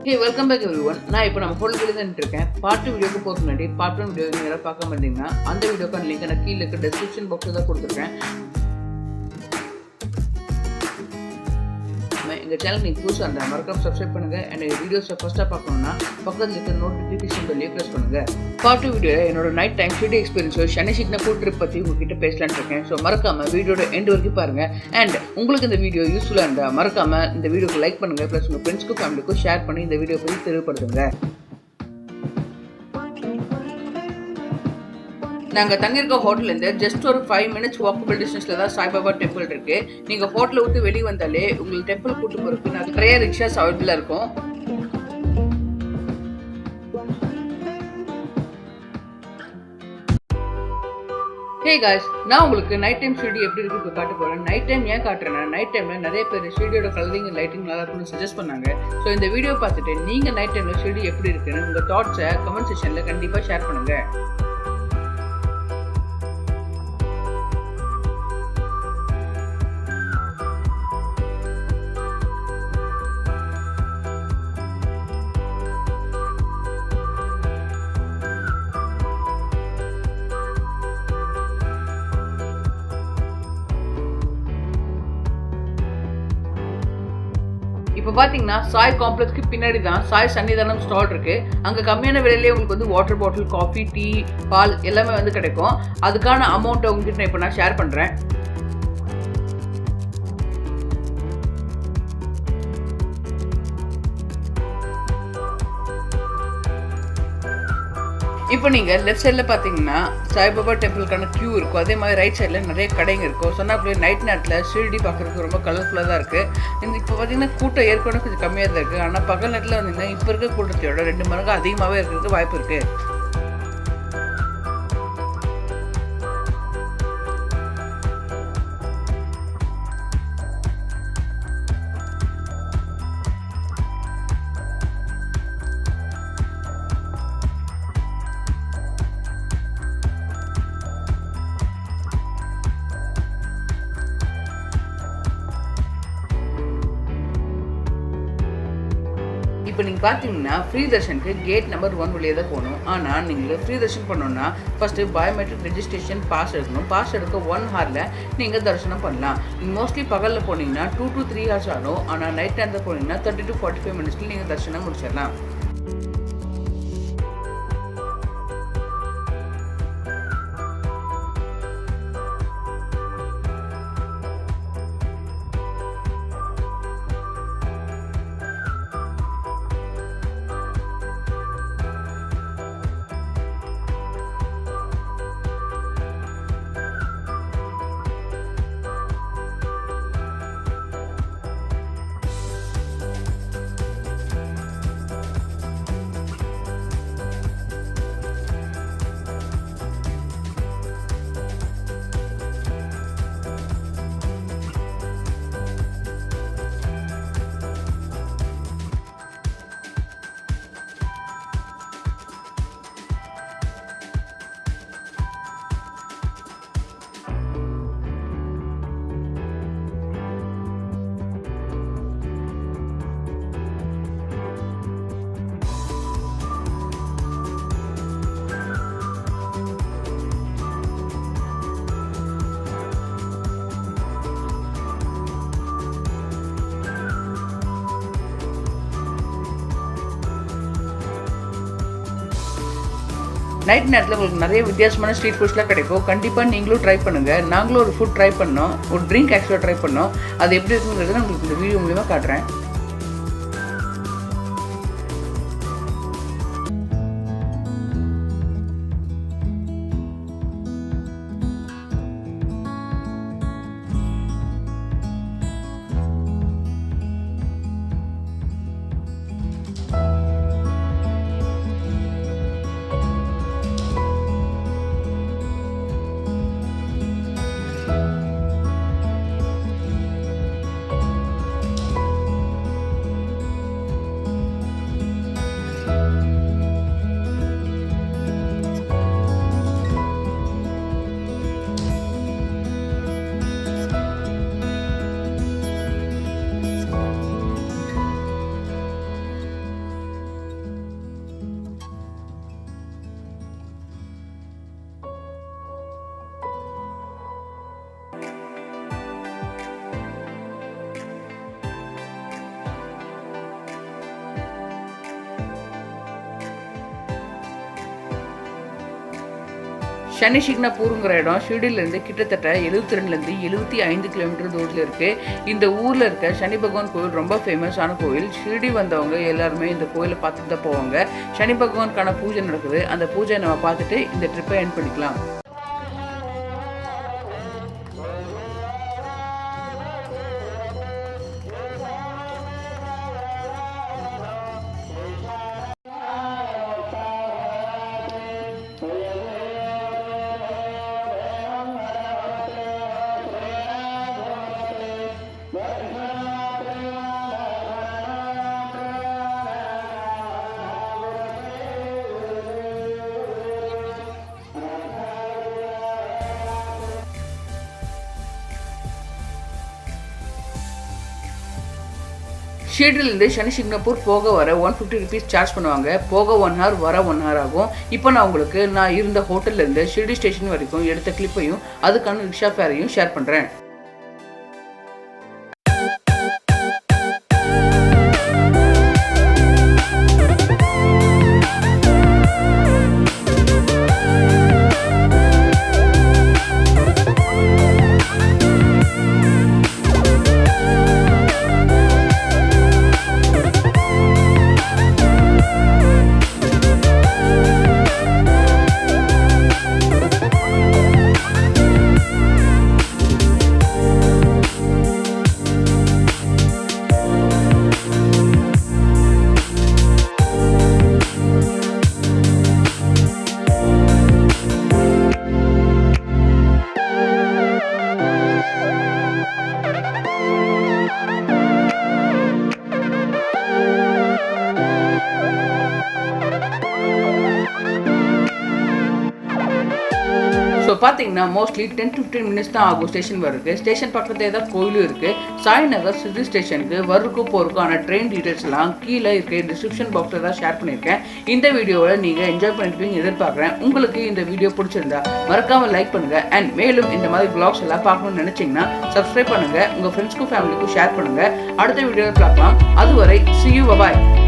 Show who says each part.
Speaker 1: Hey, welcome back everyone. நான் இப்போ நம்ம ஹோட்டல் கிட்ட இருக்கேன். பார்ட் 2 வீடியோக்கு போறதுக்கு முன்னாடி பார்ட் 1 வீடியோ நீங்க பார்க்காம இருந்தீங்கன்னா அந்த வீடியோக்கான லிங்க் நான் கீழ இருக்க டிஸ்கிரிப்ஷன் பாக்ஸ்ல தான் கொடுத்திருக்கேன். எங்க சேனல் நீங்க புதுசா இருந்தா மறக்காம சப்ஸ்கிரைப் பண்ணுங்க. and வீடியோஸ் ஃபர்ஸ்டா பார்க்கணும்னா பக்கத்துல இருக்க நோட்டிஃபிகேஷன் பெல்லை பிரஸ் பண்ணுங்க. பார்ட் 2 வீடியோல என்னோட night time Shirdi experience Shani Shingnapur trip பத்தி உங்ககிட்ட பேசலாம்னு இருக்கேன். சோ மறக்காம வீடியோட எண்ட் வரைக்கும் பாருங்க. and உங்களுக்கு இந்த வீடியோ யூஸ்ஃபுல்லா இருந்தா மறக்காம இந்த வீடியோக்கு லைக் பண்ணுங்க. ப்ளஸ் உங்க ஃப்ரெண்ட்ஸ்க்கு ஃபேமிலிக்கு ஷேர் பண்ணி இந்த வீடியோ பத்தி தெரியப்படுத்துங்க. நாங்க தங்கியிருக்க ஹோட்டல்ல இருந்து ஜஸ்ட் ஒரு 5 minutes வாக்கபிள் டிஸ்டன்ஸ்ல தான் சாய்பாபா டெம்பிள் இருக்கு. நீங்க ஹோட்டலை விட்டு வெளியே வந்தாலே உங்களுக்கு டெம்பிள் கூட்டு போறதுக்கு நிறைய ரிக்ஷாஸ் அவைலபிளா இருக்கும். Hey guys, நான் உங்களுக்கு நைட் டைம் ஷிர்டி எப்படி இருக்கு காட்ட போறேன். நைட் டைம் ஏன் காட்டுறேன்னா நைட் டைம்ல நிறைய பேர் ஷிர்டியோட கலரிங் லைட்டிங் நல்லா இருக்கும்னு சஜஸ்ட் பண்ணாங்க. ஸோ இந்த வீடியோ பார்த்துட்டு நீங்க நைட் டைம்ல ஷிர்டி எப்படி இருக்குன்னு உங்க தாட்ஸை கமெண்ட் செக்ஷன்ல கண்டிப்பா ஷேர் பண்ணுங்க. இப்போ பார்த்தீங்கன்னா சாய் காம்ப்ளெக்ஸ்க்கு பின்னாடி தான் சாய் சன்னிதானம் ஸ்டால் இருக்கு. அங்கே கம்மியான விலையிலேயே உங்களுக்கு வந்து வாட்டர் பாட்டில், காஃபி, டீ, பால் எல்லாமே வந்து கிடைக்கும். அதுக்கான அமௌண்ட்டை உங்ககிட்ட இப்போ நான் ஷேர் பண்ணுறேன். இப்போ நீங்கள் லெஃப்ட் சைடில் பார்த்தீங்கன்னா சாய்பாபா டெம்பிளுக்கான கியூ இருக்கும். அதே மாதிரி ரைட் சைடில் நிறைய கடைங்க இருக்கும். சொன்னால் அப்படியே நைட் நேரத்தில் ஷிர்டி பார்க்குறதுக்கு ரொம்ப கலர்ஃபுல்லாக தான் இருக்குது. இப்போ பார்த்தீங்கன்னா கூட்டம் ஏற்கனவே கொஞ்சம் கம்மியாக தான் இருக்குது. ஆனால் பகல் நேரத்தில் வந்தீங்கன்னா இப்போ இருக்க கூட்டத்தையோட 2 மடங்கு அதிகமாகவே இருக்கிறதுக்கு வாய்ப்பு இருக்குது. இப்போ நீங்கள் பார்த்தீங்கன்னா ஃப்ரீ தர்ஷனுக்கு கேட் நம்பர் 1 வழியாக தான் போகணும். ஆனால் நீங்கள் ஃப்ரீ தர்ஷன் பண்ணணுன்னா ஃபஸ்ட்டு பயோமெட்ரிக் ரெஜிஸ்ட்ரேஷன் பாஸ் எடுக்கணும். பாஸ் எடுக்க 1 hourல நீங்கள் தரிசனம் பண்ணலாம். நீங்கள் மோஸ்ட்லி பகலில் போனீங்கன்னா 2 to 3 hours ஆகும். ஆனால் நைட் நேரத்தில் போனீங்கன்னா 30 to 45 minutesல நீங்கள் தரிசனம் முடிச்சிடலாம். நைட் நேரத்தில் உங்களுக்கு நிறைய வித்தியாசமான ஸ்ட்ரீட் ஃபுட்ஸ்லாம் கிடைக்கும். கண்டிப்பாக நீங்களும் ட்ரை பண்ணுங்கள். நாங்களும் ஒரு ஃபுட் ட்ரை பண்ணோம், ஒரு ட்ரிங்க் ஆக்சுவலாக ட்ரை பண்ணோம். அது எப்படி இருக்குங்கிறத நான் உங்களுக்கு இந்த வீடியோ மூலிமா காட்டுறேன். ஷனி ஷிங்னாப்பூருங்கிற இடம் ஷிர்டிலேருந்து கிட்டத்தட்ட 72லேருந்து 75 கிலோமீட்டர் தூரத்தில் இருக்குது. இந்த ஊரில் இருக்க சனி பகவான் கோயில் ரொம்ப ஃபேமஸான கோயில். ஷிர்டி வந்தவங்க எல்லாருமே இந்த கோயிலை பார்த்துட்டு தான் போவாங்க. சனி பகவானுக்கான பூஜை நடக்குது. அந்த பூஜையை நம்ம பார்த்துட்டு இந்த ட்ரிப்பை எண்ட் பண்ணிக்கலாம். ஷிர்டிலேருந்து ஷனி ஷிங்னாப்பூர் போக வர 150 ருபீஸ் சார்ஜ் பண்ணுவாங்க. போக 1 hour வர 1 hour ஆகும். இப்போ நான் உங்களுக்கு நான் இருந்த ஹோட்டல்லேருந்து ஷிர்டி ஸ்டேஷன் வரைக்கும் எடுத்த கிளிப்பையும் அதுக்கான ரிக்ஷா ஃபேரையும் ஷேர் பண்ணுறேன். ஸோ பார்த்தீங்கன்னா மோஸ்ட்லி 10-15 மினிட்ஸ் தான் ஆகும் ஸ்டேஷன் வரதுக்கு. ஸ்டேஷன் பக்கத்துலேயே தான் கோயிலும் இருக்குது. சாய்நகர் ஷிர்டி ஸ்டேஷனுக்கு வரக்கும் போகிறதுக்கான ட்ரெயின் டீட்டெயில்ஸ் எல்லாம் கீழே இருக்க டிஸ்கிரிப்ஷன் பாக்ஸில் தான் ஷேர் பண்ணியிருக்கேன். இந்த வீடியோவில் நீங்கள் என்ஜாய் பண்ணிருப்பீங்க எதிர்பார்க்குறேன். உங்களுக்கு இந்த வீடியோ பிடிச்சிருந்தா மறக்காமல் லைக் பண்ணுங்கள். அண்ட் மேலும் இந்த மாதிரி vlogs எல்லாம் பார்க்கணும்னு நினச்சிங்கன்னா சப்ஸ்கிரைப் பண்ணுங்கள். உங்கள் ஃப்ரெண்ட்ஸ்க்கும் ஃபேமிலிக்கும் ஷேர் பண்ணுங்கள். அடுத்த வீடியோவில் பார்க்கலாம். அதுவரை see you, bye bye.